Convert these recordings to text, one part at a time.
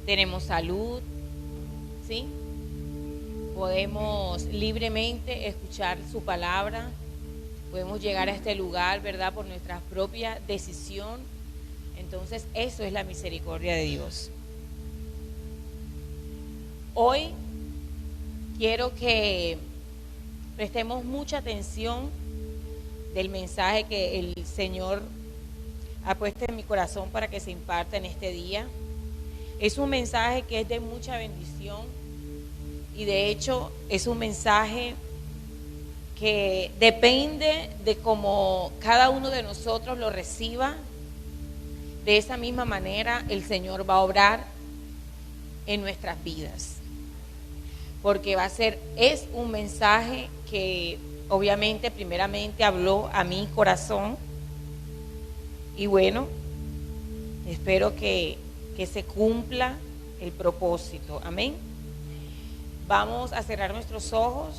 tenemos salud, ¿sí? Podemos libremente escuchar su palabra, podemos llegar a este lugar, ¿verdad?, por nuestra propia decisión. Entonces, eso es la misericordia de Dios. Hoy quiero que prestemos mucha atención del mensaje que el Señor ha puesto en mi corazón para que se imparta en este día. Es un mensaje que es de mucha bendición y de hecho es un mensaje que depende de cómo cada uno de nosotros lo reciba. De esa misma manera el Señor va a obrar en nuestras vidas, porque es un mensaje que obviamente primeramente habló a mi corazón y bueno, espero que se cumpla el propósito. Amén. Vamos a cerrar nuestros ojos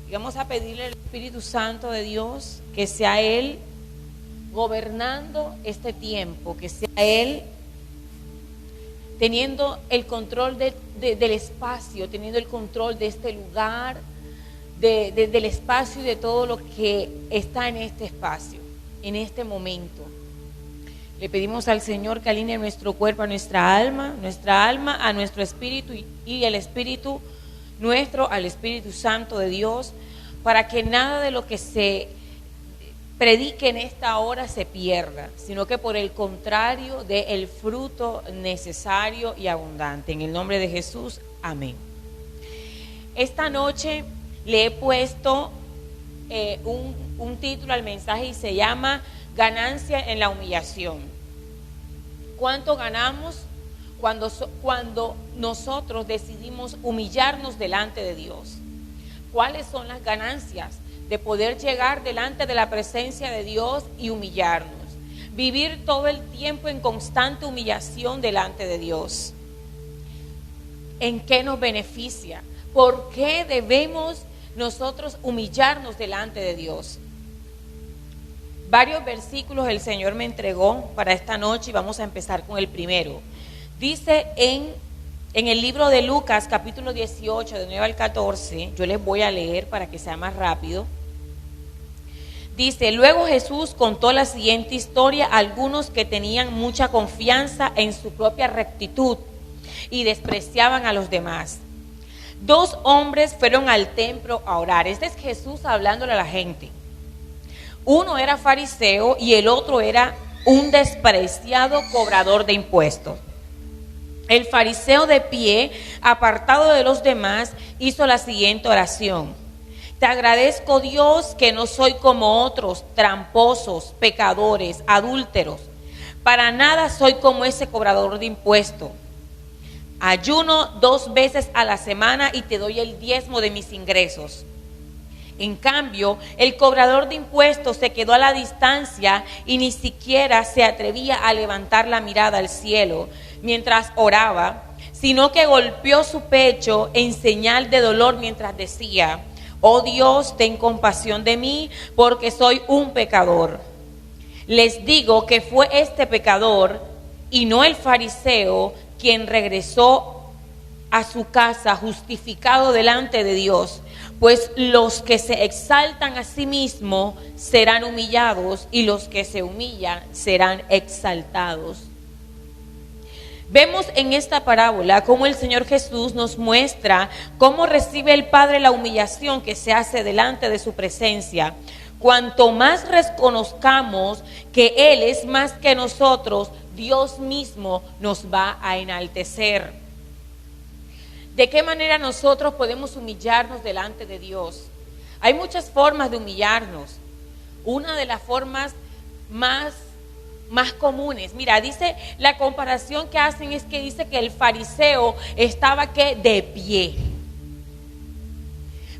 y vamos a pedirle al Espíritu Santo de Dios que sea Él gobernando este tiempo, que sea Él teniendo el control del espacio, teniendo el control de este lugar, del espacio y de todo lo que está en este espacio, en este momento. Le pedimos al Señor que alinee nuestro cuerpo a nuestra alma a nuestro espíritu y el espíritu nuestro al Espíritu Santo de Dios, para que nada de lo que se predique en esta hora se pierda, sino que por el contrario dé el fruto necesario y abundante. En el nombre de Jesús, amén. Esta noche le he puesto un título al mensaje y se llama Ganancia en la humillación. ¿Cuánto ganamos cuando nosotros decidimos humillarnos delante de Dios? ¿Cuáles son las ganancias de poder llegar delante de la presencia de Dios y humillarnos? Vivir todo el tiempo en constante humillación delante de Dios. ¿En qué nos beneficia? ¿Por qué debemos nosotros humillarnos delante de Dios? Varios versículos el Señor me entregó para esta noche y vamos a empezar con el primero. Dice en el libro de Lucas, capítulo 18, de 9 al 14, yo les voy a leer para que sea más rápido. Dice: luego Jesús contó la siguiente historia a algunos que tenían mucha confianza en su propia rectitud y despreciaban a los demás. 2 hombres fueron al templo a orar. Este es Jesús hablándole a la gente. Uno era fariseo y el otro era un despreciado cobrador de impuestos. El fariseo, de pie, apartado de los demás, hizo la siguiente oración: te agradezco, Dios, que no soy como otros, tramposos, pecadores, adúlteros. Para nada soy como ese cobrador de impuestos. Ayuno 2 veces a la semana y te doy el diezmo de mis ingresos. En cambio, el cobrador de impuestos se quedó a la distancia y ni siquiera se atrevía a levantar la mirada al cielo mientras oraba, sino que golpeó su pecho en señal de dolor mientras decía: oh Dios, ten compasión de mí, porque soy un pecador. Les digo que fue este pecador y no el fariseo quien regresó a su casa justificado delante de Dios, pues los que se exaltan a sí mismos serán humillados y los que se humillan serán exaltados. Vemos en esta parábola cómo el Señor Jesús nos muestra cómo recibe el Padre la humillación que se hace delante de su presencia. Cuanto más reconozcamos que Él es más que nosotros, Dios mismo nos va a enaltecer. ¿De qué manera nosotros podemos humillarnos delante de Dios? Hay muchas formas de humillarnos. Una de las formas más comunes, mira, dice, la comparación que hacen es que dice que el fariseo estaba de pie.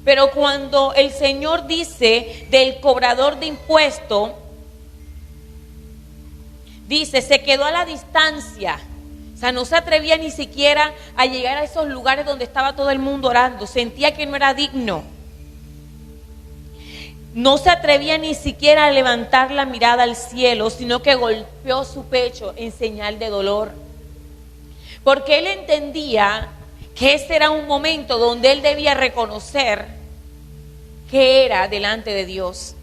Pero cuando el Señor dice del cobrador de impuestos, dice, se quedó a la distancia. O sea, no se atrevía ni siquiera a llegar a esos lugares donde estaba todo el mundo orando. Sentía que no era digno. No se atrevía ni siquiera a levantar la mirada al cielo, sino que golpeó su pecho en señal de dolor. porque él entendía que ese era un momento donde él debía reconocer que era delante de Dios.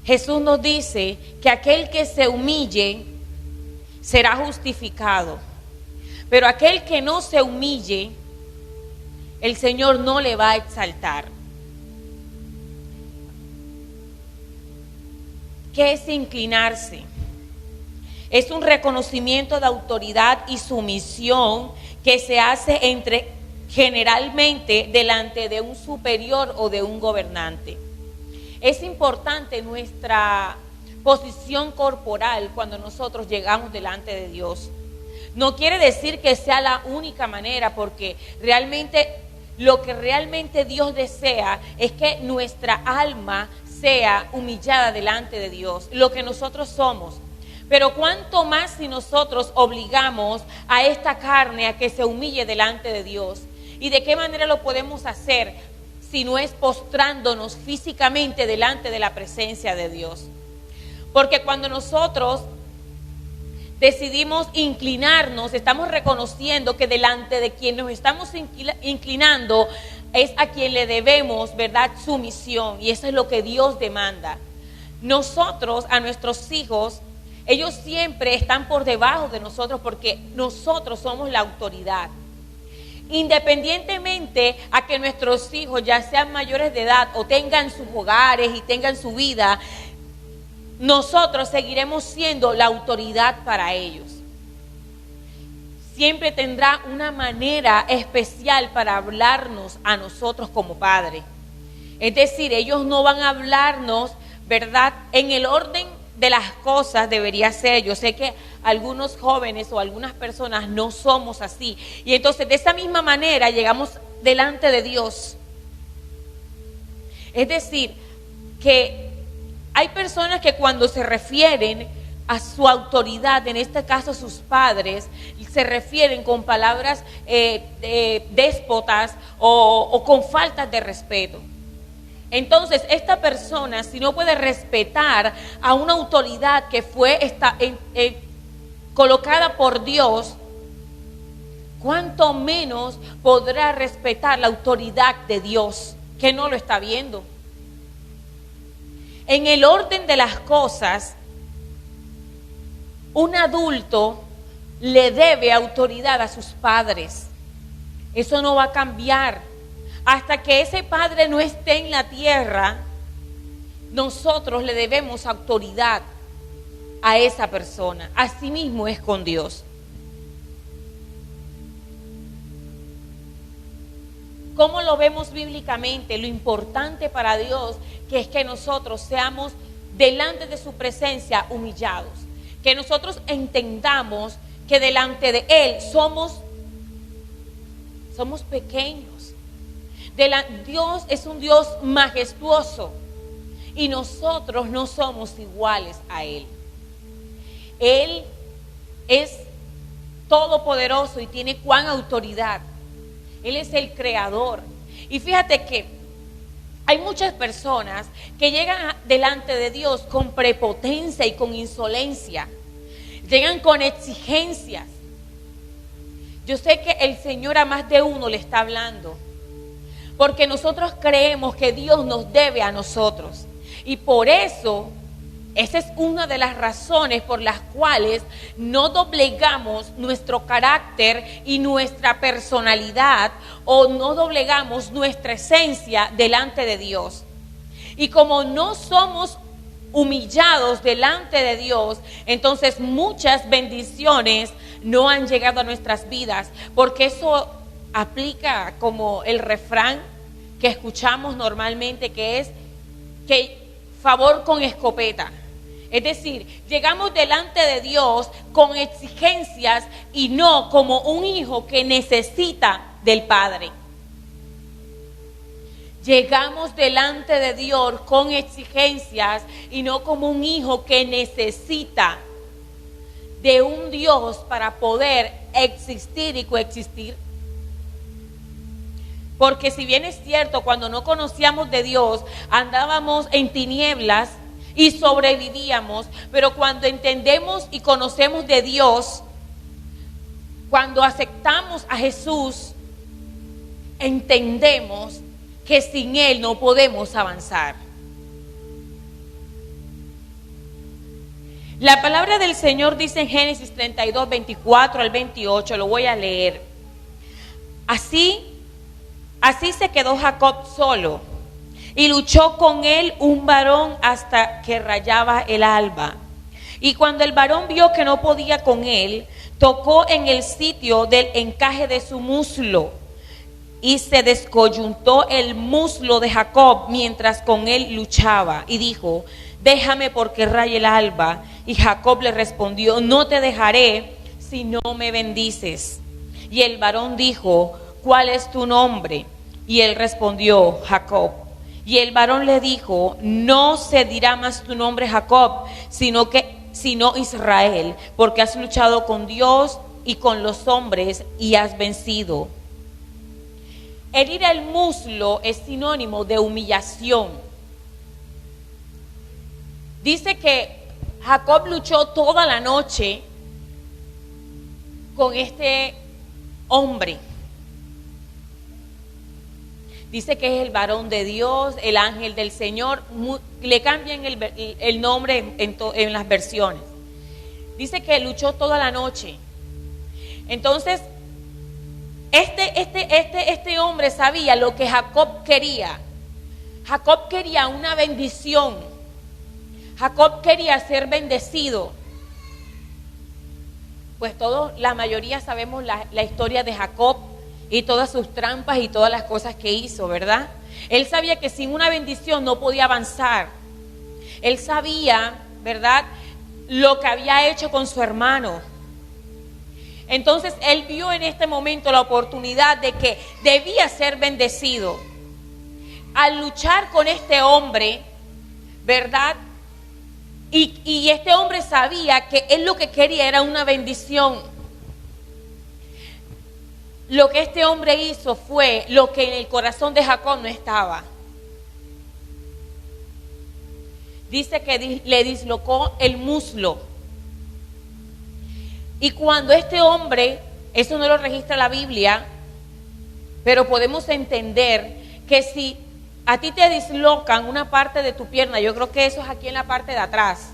Jesús nos dice que aquel que se humille será justificado, pero aquel que no se humille, el Señor no le va a exaltar. ¿Qué es inclinarse? Es un reconocimiento de autoridad y sumisión que se hace generalmente delante de un superior o de un gobernante. Es importante nuestra posición corporal cuando nosotros llegamos delante de Dios. No quiere decir que sea la única manera, porque lo que realmente Dios desea es que nuestra alma sea humillada delante de Dios, lo que nosotros somos. Pero cuánto más si nosotros obligamos a esta carne a que se humille delante de Dios. ¿Y de qué manera lo podemos hacer si no es postrándonos físicamente delante de la presencia de Dios? Porque cuando nosotros decidimos inclinarnos, estamos reconociendo que delante de quien nos estamos inclinando es a quien le debemos, ¿verdad?, sumisión. Y eso es lo que Dios demanda. Nosotros, a nuestros hijos, ellos siempre están por debajo de nosotros porque nosotros somos la autoridad. Independientemente a que nuestros hijos ya sean mayores de edad o tengan sus hogares y tengan su vida, nosotros seguiremos siendo la autoridad para ellos. Siempre tendrá una manera especial para hablarnos a nosotros como padre. Es decir, ellos no van a hablarnos, ¿verdad?, en el orden de las cosas debería ser. Yo sé que algunos jóvenes o algunas personas no somos así. Y entonces de esa misma manera llegamos delante de Dios. Es decir, que hay personas que cuando se refieren a su autoridad, en este caso sus padres, se refieren con palabras déspotas o con faltas de respeto. Entonces, esta persona, si no puede respetar a una autoridad que fue colocada por Dios, ¿cuánto menos podrá respetar la autoridad de Dios, que no lo está viendo? En el orden de las cosas, un adulto le debe autoridad a sus padres. Eso no va a cambiar. Hasta que ese padre no esté en la tierra, nosotros le debemos autoridad a esa persona. Así mismo es con Dios. ¿Cómo lo vemos bíblicamente? Lo importante para Dios que es que nosotros seamos delante de su presencia humillados. Que nosotros entendamos que delante de Él somos pequeños. Dios es un Dios majestuoso y nosotros no somos iguales a Él. Él es todopoderoso y tiene cuán autoridad. Él es el creador. Y fíjate que hay muchas personas que llegan delante de Dios con prepotencia y con insolencia. Llegan con exigencias. Yo sé que el Señor a más de uno le está hablando. Porque nosotros creemos que Dios nos debe a nosotros. Y por eso, esa es una de las razones por las cuales no doblegamos nuestro carácter y nuestra personalidad, o no doblegamos nuestra esencia delante de Dios. Y como no somos humillados delante de Dios, entonces muchas bendiciones no han llegado a nuestras vidas, porque eso aplica como el refrán que escuchamos normalmente, que es que favor con escopeta. Es decir, llegamos delante de Dios con exigencias y no como un hijo que necesita del Padre. Llegamos delante de Dios con exigencias y no como un hijo que necesita de un Dios para poder existir y coexistir. Porque si bien es cierto, cuando no conocíamos de Dios, andábamos en tinieblas y sobrevivíamos, pero cuando entendemos y conocemos de Dios, Cuando aceptamos a Jesús, entendemos que sin Él no podemos avanzar. La palabra del Señor dice en Génesis 32, 24 al 28, lo voy a leer. Así se quedó Jacob solo, y luchó con él un varón hasta que rayaba el alba. Y cuando el varón vio que no podía con él, tocó en el sitio del encaje de su muslo, y se descoyuntó el muslo de Jacob mientras con él luchaba, y dijo: déjame porque raye el alba. Y Jacob le respondió: no te dejaré si no me bendices. Y el varón dijo: ¿cuál es tu nombre? Y él respondió: Jacob. Y el varón le dijo: no se dirá más tu nombre Jacob, sino Israel, porque has luchado con Dios y con los hombres y has vencido. Herir el muslo es sinónimo de humillación. Dice que Jacob luchó toda la noche con este hombre. Dice que es el varón de Dios, el ángel del Señor. Le cambian el nombre en las versiones. Dice que luchó toda la noche. Entonces, este hombre sabía lo que Jacob quería. Jacob quería una bendición. Jacob quería ser bendecido. Pues la mayoría sabemos la historia de Jacob y todas sus trampas y todas las cosas que hizo, ¿verdad? Él sabía que sin una bendición no podía avanzar. Él sabía, ¿verdad?, lo que había hecho con su hermano. Entonces él vio en este momento la oportunidad de que debía ser bendecido. Al luchar con este hombre, ¿verdad?, y este hombre sabía que él lo que quería era una bendición. Lo que este hombre hizo fue lo que en el corazón de Jacob no estaba. Dice que le dislocó el muslo. Y cuando este hombre, eso no lo registra la Biblia, pero podemos entender que si a ti te dislocan una parte de tu pierna, yo creo que eso es aquí en la parte de atrás.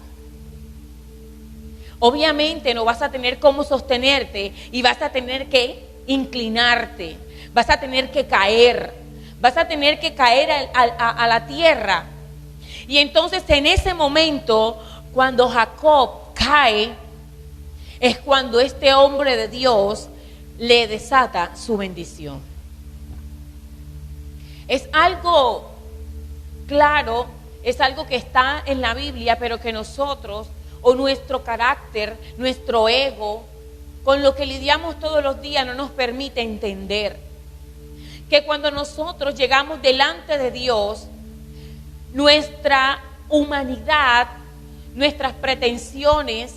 Obviamente no vas a tener cómo sostenerte y vas a tener que inclinarte, vas a tener que caer a la tierra. Y entonces en ese momento, cuando Jacob cae, es cuando este hombre de Dios le desata su bendición. Es algo claro, es algo que está en la Biblia, pero que nosotros, o nuestro carácter, nuestro ego, con lo que lidiamos todos los días, no nos permite entender que cuando nosotros llegamos delante de Dios, nuestra humanidad, nuestras pretensiones,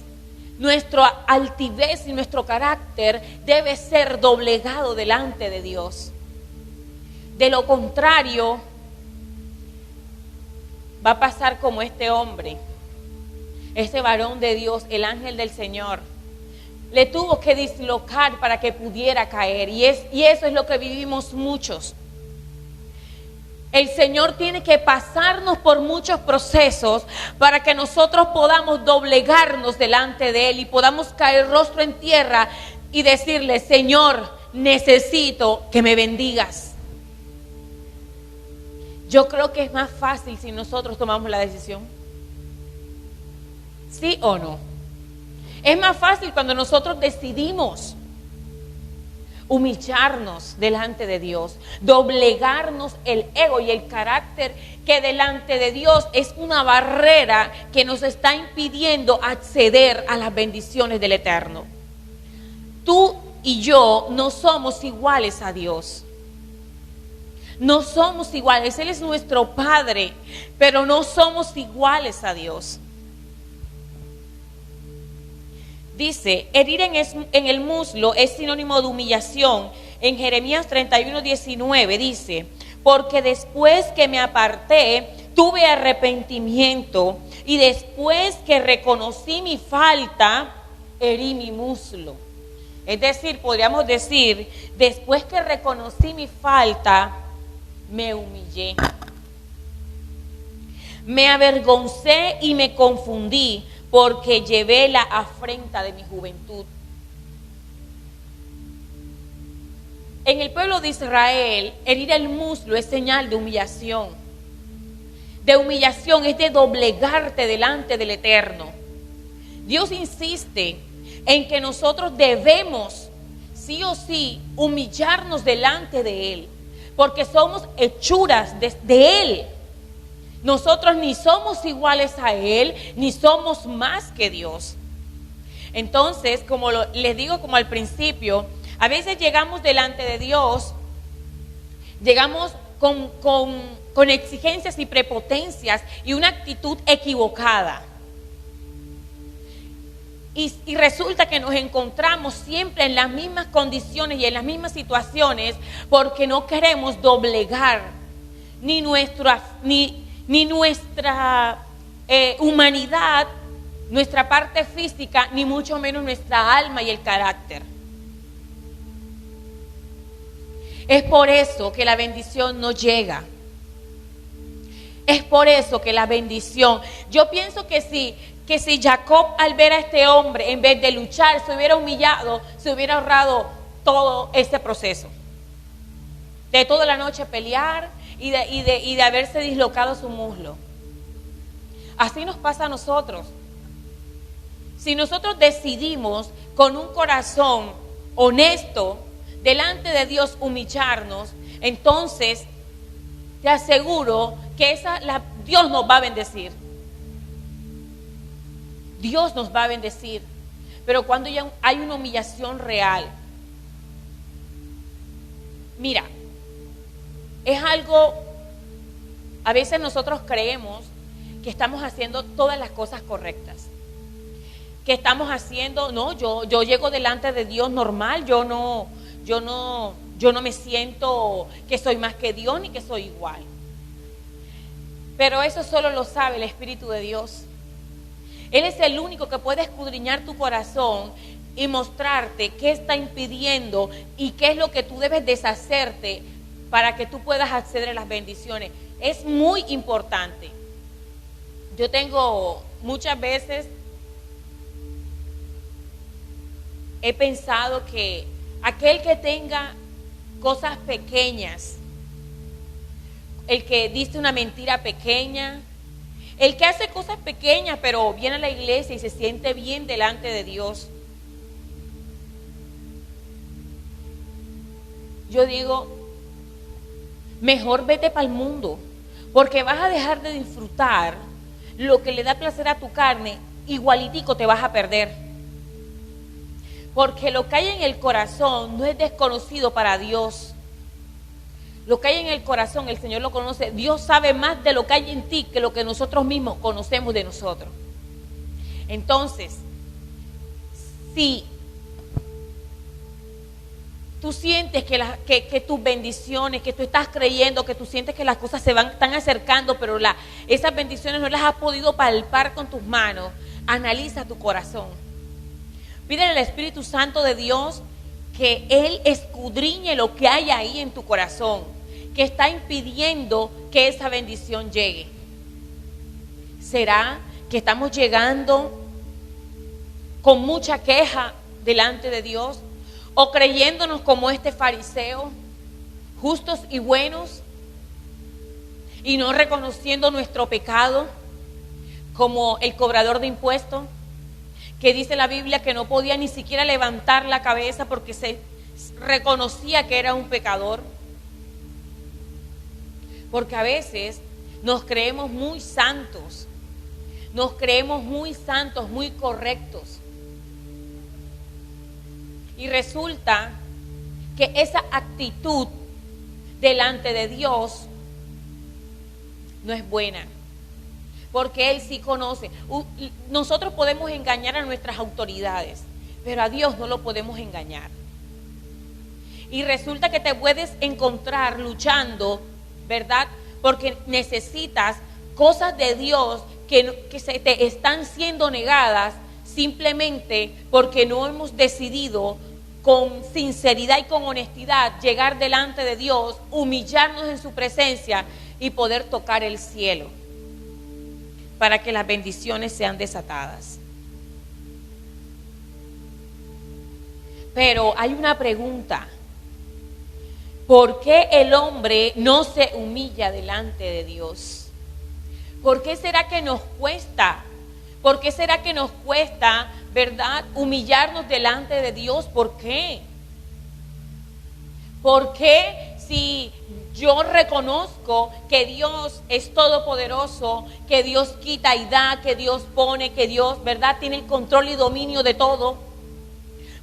nuestra altivez y nuestro carácter debe ser doblegado delante de Dios. De lo contrario, va a pasar como este hombre, este varón de Dios, el ángel del Señor. Le tuvo que dislocar para que pudiera caer. Y eso es lo que vivimos muchos. El Señor tiene que pasarnos por muchos procesos para que nosotros podamos doblegarnos delante de Él y podamos caer rostro en tierra y decirle: Señor, necesito que me bendigas. Yo creo que es más fácil si nosotros tomamos la decisión. ¿Sí o no? Es más fácil cuando nosotros decidimos humillarnos delante de Dios, doblegarnos el ego y el carácter que delante de Dios es una barrera que nos está impidiendo acceder a las bendiciones del Eterno. Tú y yo no somos iguales a Dios. No somos iguales. Él es nuestro Padre, pero no somos iguales a Dios. Dice, herir en el muslo es sinónimo de humillación. En Jeremías 31:19 dice: porque después que me aparté, tuve arrepentimiento, y después que reconocí mi falta, herí mi muslo. Es decir, podríamos decir, después que reconocí mi falta, me humillé. Me avergoncé y me confundí porque llevé la afrenta de mi juventud. En el pueblo de Israel, herir el muslo es señal de humillación. De humillación es de doblegarte delante del Eterno. Dios insiste en que nosotros debemos, sí o sí, humillarnos delante de Él, porque somos hechuras de Él. Nosotros ni somos iguales a Él, ni somos más que Dios. Entonces, como les digo como al principio, a veces llegamos delante de Dios, llegamos con exigencias y prepotencias y una actitud equivocada. Y resulta que nos encontramos siempre en las mismas condiciones y en las mismas situaciones porque no queremos doblegar ni nuestra humanidad, nuestra parte física, ni mucho menos nuestra alma y el carácter. Es por eso que la bendición no llega. Es por eso que la bendición, yo pienso que si Jacob al ver a este hombre, en vez de luchar, se hubiera humillado, se hubiera ahorrado todo ese proceso. De toda la noche pelear y de haberse dislocado su muslo. Así nos pasa a nosotros. Si nosotros decidimos con un corazón honesto delante de Dios humillarnos, entonces te aseguro que Dios nos va a bendecir. Dios nos va a bendecir. Pero cuando ya hay una humillación real, mira, es algo, a veces nosotros creemos que estamos haciendo todas las cosas correctas. Que estamos haciendo, no, yo llego delante de Dios normal, yo no me siento que soy más que Dios ni que soy igual. Pero eso solo lo sabe el Espíritu de Dios. Él es el único que puede escudriñar tu corazón y mostrarte qué está impidiendo y qué es lo que tú debes deshacerte para que tú puedas acceder a las bendiciones. Es muy importante. Yo tengo muchas veces, he pensado que aquel que tenga cosas pequeñas, el que dice una mentira pequeña, el que hace cosas pequeñas pero viene a la iglesia y se siente bien delante de Dios, yo digo, mejor vete para el mundo, porque vas a dejar de disfrutar lo que le da placer a tu carne, igualitico te vas a perder. Porque lo que hay en el corazón no es desconocido para Dios. Lo que hay en el corazón, el Señor lo conoce. Dios sabe más de lo que hay en ti que lo que nosotros mismos conocemos de nosotros. Entonces, si tú sientes que tus bendiciones, que tú estás creyendo, que tú sientes que las cosas están acercando, pero esas bendiciones no las has podido palpar con tus manos, analiza tu corazón. Pídele al Espíritu Santo de Dios que Él escudriñe lo que hay ahí en tu corazón, que está impidiendo que esa bendición llegue. ¿Será que estamos llegando con mucha queja delante de Dios? ¿O creyéndonos como este fariseo, justos y buenos, y no reconociendo nuestro pecado como el cobrador de impuestos? Que dice la Biblia que no podía ni siquiera levantar la cabeza porque se reconocía que era un pecador. Porque a veces nos creemos muy santos, muy correctos. Y resulta que esa actitud delante de Dios no es buena. Porque Él sí conoce. Nosotros podemos engañar a nuestras autoridades, pero a Dios no lo podemos engañar. Y resulta que te puedes encontrar luchando, ¿verdad? Porque necesitas cosas de Dios que se te están siendo negadas simplemente porque no hemos decidido con sinceridad y con honestidad, llegar delante de Dios, humillarnos en su presencia y poder tocar el cielo para que las bendiciones sean desatadas. Pero hay una pregunta: ¿por qué el hombre no se humilla delante de Dios? ¿Por qué será que nos cuesta? ¿Por qué será que nos cuesta, verdad, humillarnos delante de Dios? ¿Por qué? ¿Por qué si yo reconozco que Dios es todopoderoso, que Dios quita y da, que Dios pone, que Dios, verdad, tiene el control y dominio de todo?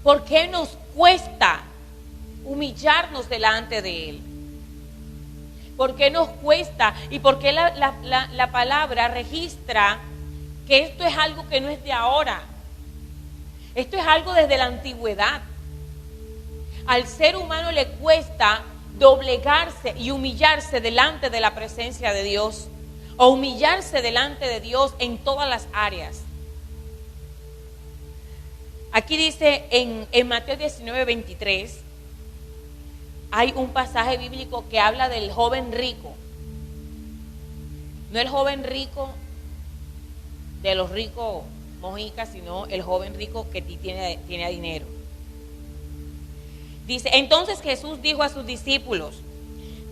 ¿Por qué nos cuesta humillarnos delante de Él? ¿Por qué nos cuesta? ¿Y por qué la palabra registra que esto es algo que no es de ahora? Esto es algo desde la antigüedad. Al ser humano le cuesta doblegarse y humillarse delante de la presencia de Dios, o humillarse delante de Dios en todas las áreas. Aquí dice en Mateo 19:23, hay un pasaje bíblico que habla del joven rico. No el joven rico de los ricos mojicas, sino el joven rico que tiene dinero. Dice: entonces Jesús dijo a sus discípulos: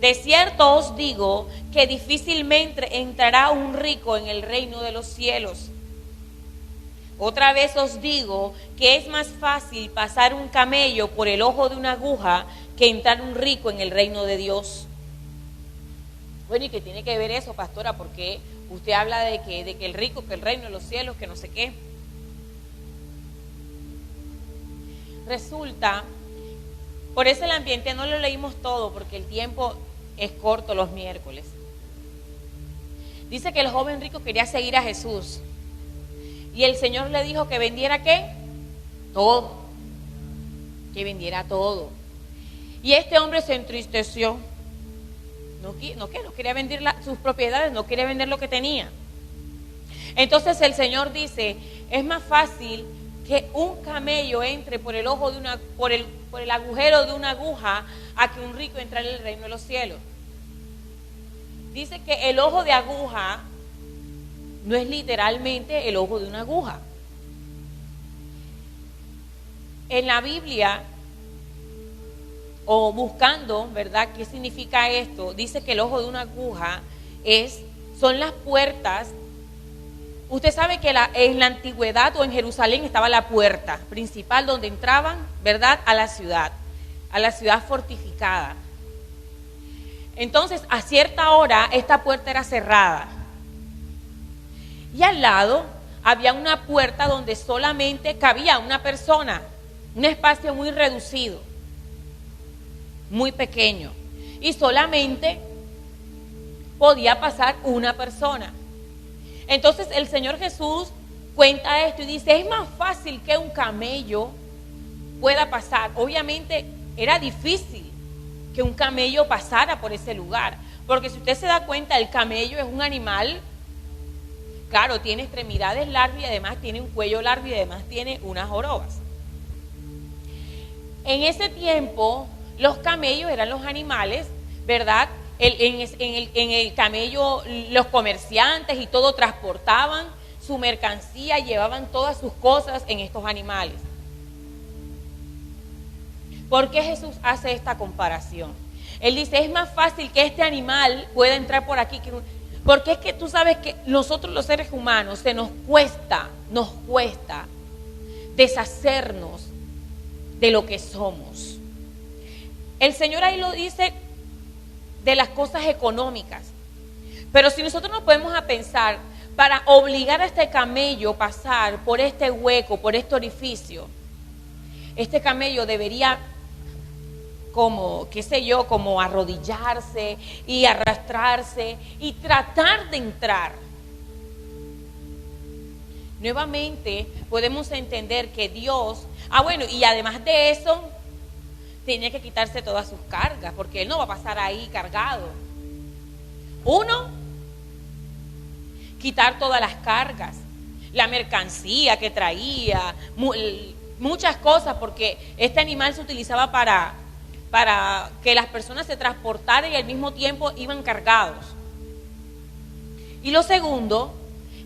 de cierto os digo que difícilmente entrará un rico en el reino de los cielos. Otra vez os digo que es más fácil pasar un camello por el ojo de una aguja que entrar un rico en el reino de Dios. Bueno, ¿y qué tiene que ver eso, pastora? Porque usted habla de que el rico, que el reino de los cielos, que no sé qué. Resulta, por eso el ambiente no lo leímos todo, porque el tiempo es corto los miércoles. Dice que el joven rico quería seguir a Jesús. Y el Señor le dijo que vendiera ¿qué? Todo. Que vendiera todo. Y este hombre se entristeció. No quería vender sus propiedades, no quería vender lo que tenía. Entonces el Señor dice: es más fácil que un camello entre por el ojo de por el agujero de una aguja a que un rico entre en el reino de los cielos. Dice que el ojo de aguja no es literalmente el ojo de una aguja. En la Biblia, o buscando, ¿verdad?, qué significa esto, dice que el ojo de una aguja son las puertas. Usted sabe que en la antigüedad o en Jerusalén estaba la puerta principal donde entraban, ¿verdad?, a la ciudad fortificada. Entonces, a cierta hora, esta puerta era cerrada. Y al lado había una puerta donde solamente cabía una persona, un espacio muy reducido, muy pequeño, y solamente podía pasar una persona. Entonces el Señor Jesús cuenta esto y dice: es más fácil que un camello pueda pasar. Obviamente era difícil que un camello pasara por ese lugar, porque si usted se da cuenta, el camello es un animal, claro, tiene extremidades largas y además tiene un cuello largo y además tiene unas jorobas. En ese tiempo, los camellos eran los animales, ¿verdad? En el camello, los comerciantes y todo transportaban su mercancía, llevaban todas sus cosas en estos animales. ¿Por qué Jesús hace esta comparación? Él dice: es más fácil que este animal pueda entrar por aquí porque es que tú sabes que nosotros los seres humanos nos cuesta deshacernos de lo que somos. El Señor ahí lo dice de las cosas económicas, pero si nosotros nos podemos a pensar, para obligar a este camello a pasar por este hueco, por este orificio, este camello debería, como arrodillarse y arrastrarse y tratar de entrar. Nuevamente podemos entender que Dios, y además de eso, tenía que quitarse todas sus cargas, porque Él no va a pasar ahí cargado. Uno, quitar todas las cargas, la mercancía que traía, muchas cosas, porque este animal se utilizaba para que las personas se transportaran y al mismo tiempo iban cargados. Y lo segundo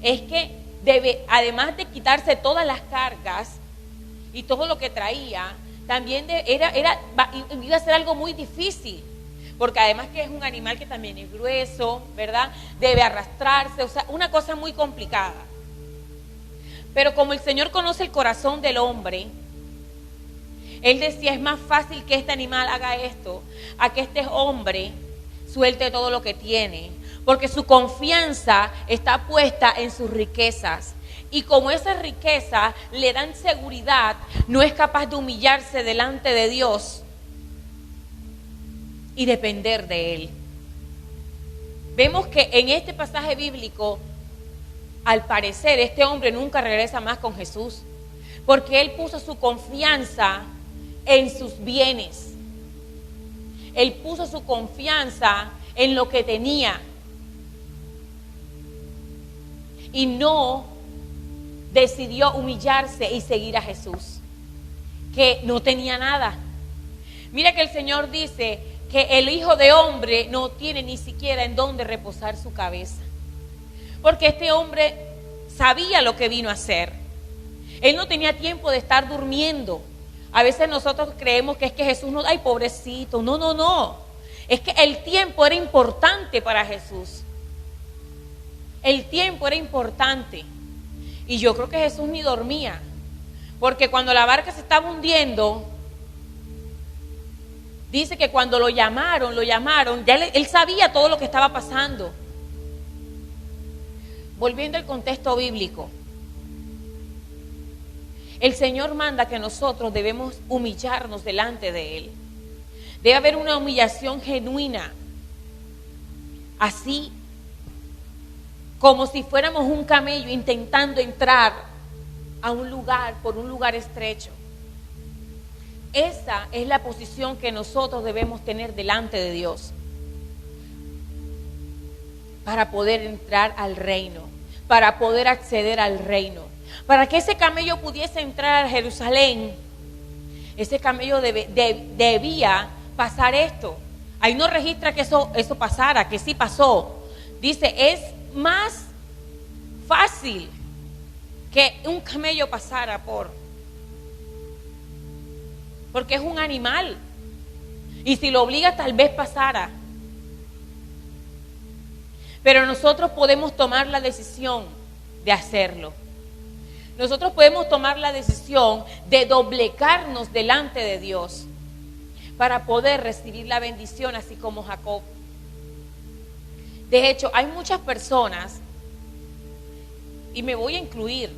es que además de quitarse todas las cargas y todo lo que traía, también iba a ser algo muy difícil, porque además que es un animal que también es grueso, ¿verdad? Debe arrastrarse, o sea, una cosa muy complicada. Pero como el Señor conoce el corazón del hombre, Él decía, es más fácil que este animal haga esto, a que este hombre suelte todo lo que tiene, porque su confianza está puesta en sus riquezas. Y como esas riquezas le dan seguridad, no es capaz de humillarse delante de Dios y depender de Él. Vemos que en este pasaje bíblico, al parecer, este hombre nunca regresa más con Jesús, porque él puso su confianza en sus bienes. Él puso su confianza en lo que tenía y no decidió humillarse y seguir a Jesús, que no tenía nada. Mira que el Señor dice que el Hijo de Hombre no tiene ni siquiera en dónde reposar su cabeza, porque este hombre sabía lo que vino a hacer. Él no tenía tiempo de estar durmiendo. A veces nosotros creemos que es que Jesús no, ay, pobrecito. No. Es que el tiempo era importante para Jesús. El tiempo era importante. Y yo creo que Jesús ni dormía, porque cuando la barca se estaba hundiendo, dice que cuando lo llamaron, ya él sabía todo lo que estaba pasando. Volviendo al contexto bíblico, el Señor manda que nosotros debemos humillarnos delante de Él. Debe haber una humillación genuina, así como si fuéramos un camello intentando entrar a un lugar, por un lugar estrecho. Esa es la posición que nosotros debemos tener delante de Dios para poder entrar al reino, para poder acceder al reino. Para que ese camello pudiese entrar a Jerusalén, ese camello debía pasar esto. Ahí no registra que eso pasara, que sí pasó. Dice, es más fácil que un camello pasara porque es un animal, y si lo obliga tal vez pasara. Pero nosotros podemos tomar la decisión de hacerlo. Nosotros podemos tomar la decisión de doblegarnos delante de Dios para poder recibir la bendición, así como Jacob. De hecho, hay muchas personas, y me voy a incluir,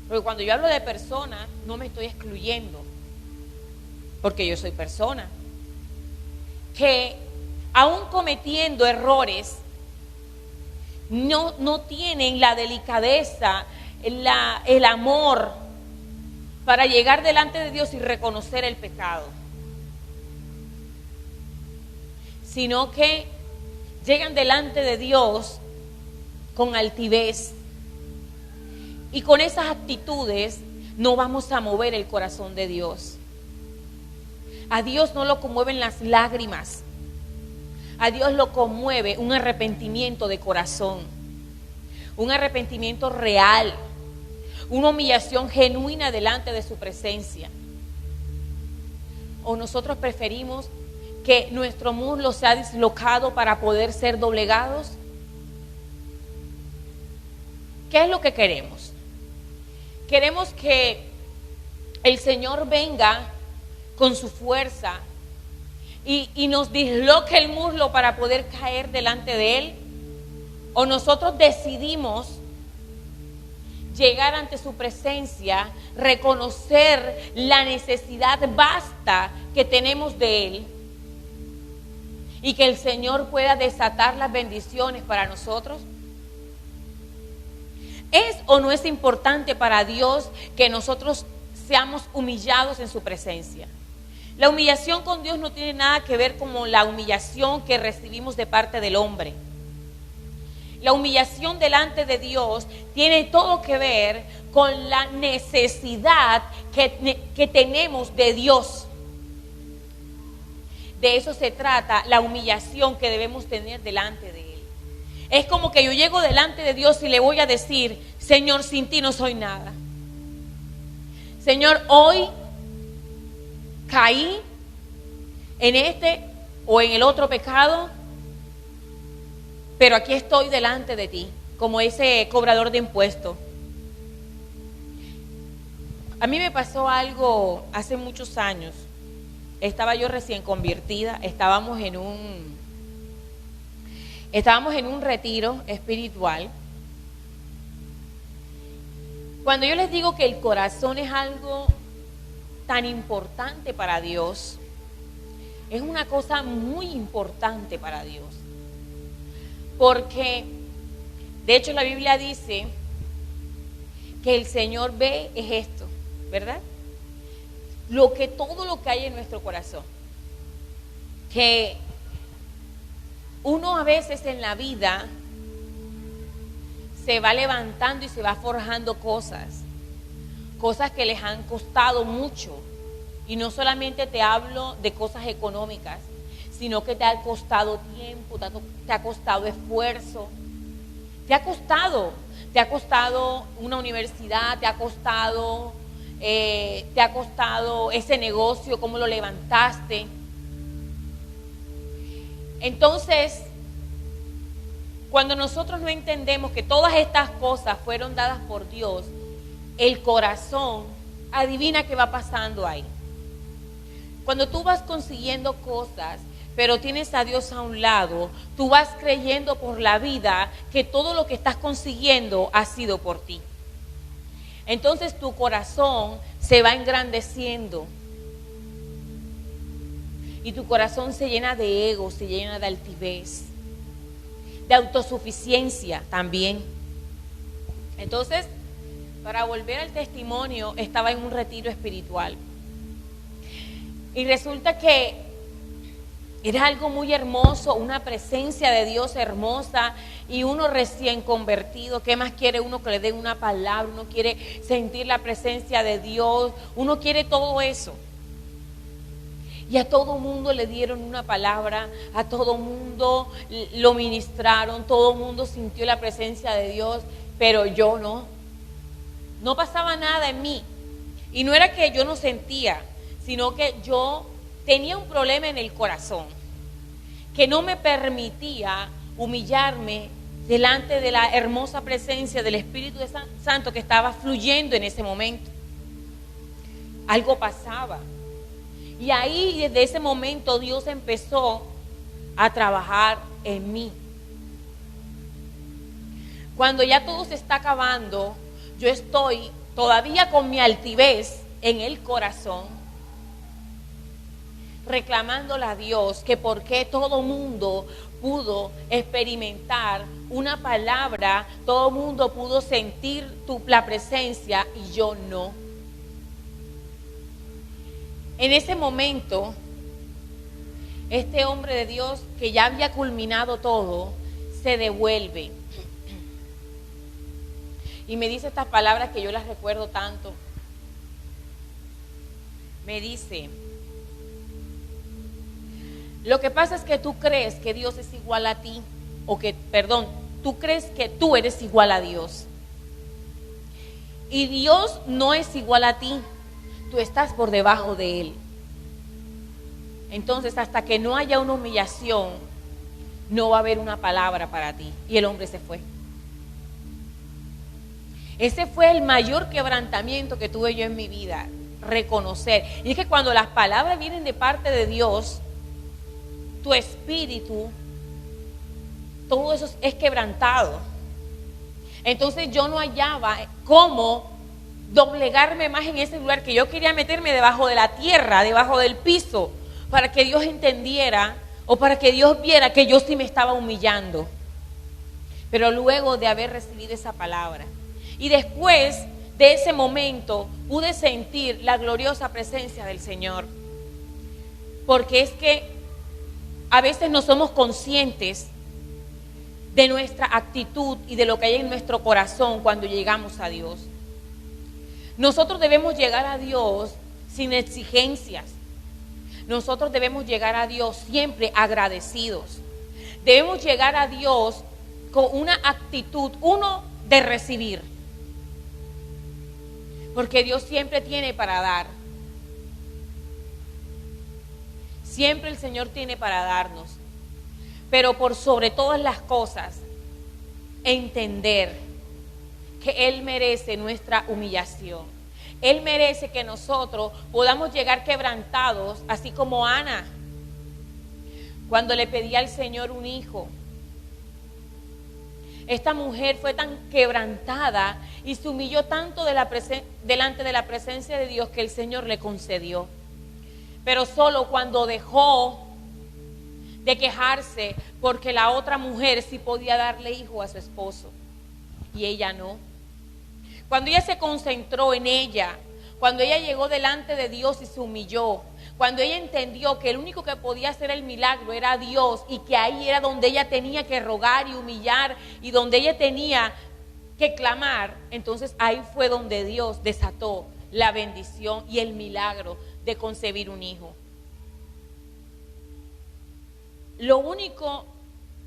porque cuando yo hablo de personas, no me estoy excluyendo, porque yo soy persona, que aún cometiendo errores, no tienen la delicadeza, el amor para llegar delante de Dios y reconocer el pecado, sino que llegan delante de Dios con altivez, y con esas actitudes no vamos a mover el corazón de Dios. A Dios no lo conmueven las lágrimas, a Dios lo conmueve un arrepentimiento de corazón, un arrepentimiento real, una humillación genuina delante de su presencia. O nosotros preferimos que nuestro muslo sea dislocado para poder ser doblegados. ¿Qué es lo que queremos? Queremos que el Señor venga con su fuerza y nos disloque el muslo para poder caer delante de Él. O nosotros decidimos llegar ante su presencia, reconocer la necesidad vasta que tenemos de Él, y que el Señor pueda desatar las bendiciones para nosotros. ¿Es o no es importante para Dios que nosotros seamos humillados en su presencia? La humillación con Dios no tiene nada que ver con la humillación que recibimos de parte del hombre. La humillación delante de Dios tiene todo que ver con la necesidad que tenemos de Dios. De eso se trata la humillación que debemos tener delante de Él. Es como que yo llego delante de Dios y le voy a decir: Señor, sin ti no soy nada. Señor, hoy caí en este o en el otro pecado, pero aquí estoy delante de ti, como ese cobrador de impuestos. A mí me pasó algo hace muchos años. Estaba yo recién convertida, estábamos en un retiro espiritual. Cuando yo les digo que el corazón es algo tan importante para Dios, es una cosa muy importante para Dios. Porque, de hecho, la Biblia dice que el Señor ve es esto, ¿verdad? Todo lo que hay en nuestro corazón. Que uno a veces en la vida se va levantando y se va forjando cosas que les han costado mucho. Y no solamente te hablo de cosas económicas, sino que te ha costado tiempo, te ha costado esfuerzo, te ha costado una universidad, te ha costado ese negocio, cómo lo levantaste. Entonces, cuando nosotros no entendemos que todas estas cosas fueron dadas por Dios, el corazón, adivina qué va pasando ahí. Cuando tú vas consiguiendo cosas, pero tienes a Dios a un lado, tú vas creyendo por la vida que todo lo que estás consiguiendo ha sido por ti. Entonces tu corazón se va engrandeciendo. Y tu corazón se llena de ego, se llena de altivez, de autosuficiencia también. Entonces, para volver al testimonio, estaba en un retiro espiritual. Y resulta que era algo muy hermoso, una presencia de Dios hermosa, y uno recién convertido. ¿Qué más quiere uno? Que le den una palabra, uno quiere sentir la presencia de Dios, uno quiere todo eso. Y a todo mundo le dieron una palabra, a todo mundo lo ministraron, todo mundo sintió la presencia de Dios, pero yo no pasaba nada en mí. Y no era que yo no sentía, sino que yo tenía un problema en el corazón que no me permitía humillarme delante de la hermosa presencia del Espíritu Santo que estaba fluyendo en ese momento. Algo pasaba. Y ahí, desde ese momento, Dios empezó a trabajar en mí. Cuando ya todo se está acabando, yo estoy todavía con mi altivez en el corazón, reclamándole a Dios que por qué todo mundo pudo experimentar una palabra, todo mundo pudo sentir la presencia y yo no. En ese momento, este hombre de Dios que ya había culminado todo, se devuelve y me dice estas palabras que yo las recuerdo tanto. Me dice: lo que pasa es que tú crees que Dios es igual a ti, tú crees que tú eres igual a Dios. Y Dios no es igual a ti, tú estás por debajo de Él. Entonces, hasta que no haya una humillación, no va a haber una palabra para ti. Y el hombre se fue. Ese fue el mayor quebrantamiento que tuve yo en mi vida, reconocer. Y es que cuando las palabras vienen de parte de Dios, tu espíritu, todo eso es quebrantado. Entonces yo no hallaba cómo doblegarme más en ese lugar, que yo quería meterme debajo de la tierra, debajo del piso, para que Dios entendiera o para que Dios viera que yo sí me estaba humillando. Pero luego de haber recibido esa palabra y después de ese momento pude sentir la gloriosa presencia del Señor, porque es que a veces no somos conscientes de nuestra actitud y de lo que hay en nuestro corazón cuando llegamos a Dios. Nosotros debemos llegar a Dios sin exigencias. Nosotros debemos llegar a Dios siempre agradecidos. Debemos llegar a Dios con una actitud, de recibir. Porque Dios siempre tiene para dar. Siempre el Señor tiene para darnos. Pero por sobre todas las cosas, entender que Él merece nuestra humillación. Él merece que nosotros podamos llegar quebrantados, así como Ana, cuando le pedía al Señor un hijo. Esta mujer fue tan quebrantada y se humilló tanto delante de la presencia de Dios que el Señor le concedió. Pero solo cuando dejó de quejarse porque la otra mujer sí podía darle hijo a su esposo y ella no. Cuando ella se concentró en ella, cuando ella llegó delante de Dios y se humilló, cuando ella entendió que el único que podía hacer el milagro era Dios y que ahí era donde ella tenía que rogar y humillar y donde ella tenía que clamar, entonces ahí fue donde Dios desató la bendición y el milagro de concebir un hijo. Lo único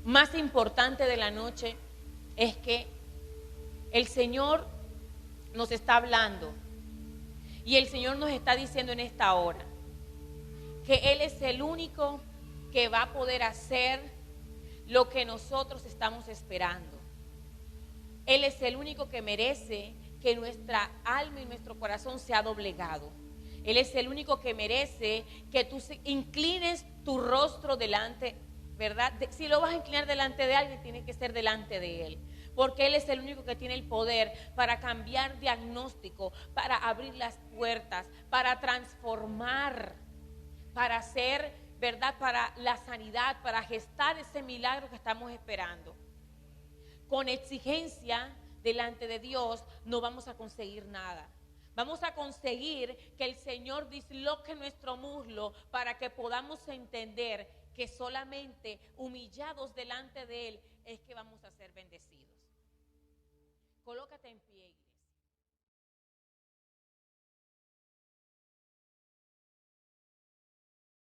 más importante de la noche es que el Señor nos está hablando y el Señor nos está diciendo en esta hora que Él es el único que va a poder hacer lo que nosotros estamos esperando. Él es el único que merece que nuestra alma y nuestro corazón sea doblegado. Él es el único que merece que tú inclines tu rostro delante, ¿verdad? Si lo vas a inclinar delante de alguien, tiene que ser delante de Él. Porque Él es el único que tiene el poder para cambiar diagnóstico, para abrir las puertas, para transformar, para hacer, ¿verdad? Para la sanidad, para gestar ese milagro que estamos esperando. Con exigencia delante de Dios no vamos a conseguir nada. Vamos a conseguir que el Señor disloque nuestro muslo para que podamos entender que solamente humillados delante de Él es que vamos a ser bendecidos. Colócate en pie, iglesia.